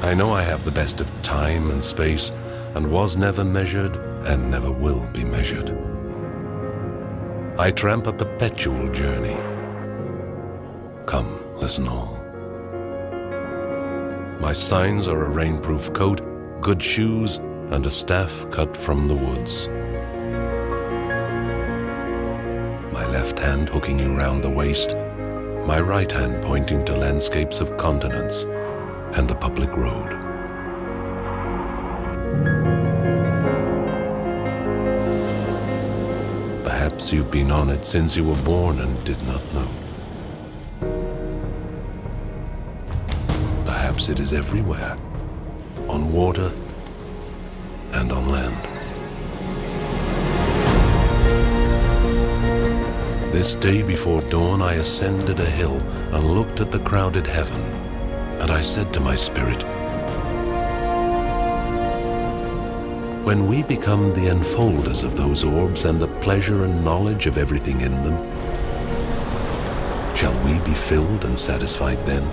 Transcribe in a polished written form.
I know I have the best of time and space, and was never measured and never will be measured. I tramp a perpetual journey. Come, listen all. My signs are a rainproof coat, good shoes, and a staff cut from the woods. My left hand hooking you round the waist, my right hand pointing to landscapes of continents and the public road. Perhaps you've been on it since you were born and did not know. Perhaps it is everywhere, on water and on land. This day before dawn I ascended a hill and looked at the crowded heaven, and I said to my spirit, when we become the enfolders of those orbs and the pleasure and knowledge of everything in them, shall we be filled and satisfied then?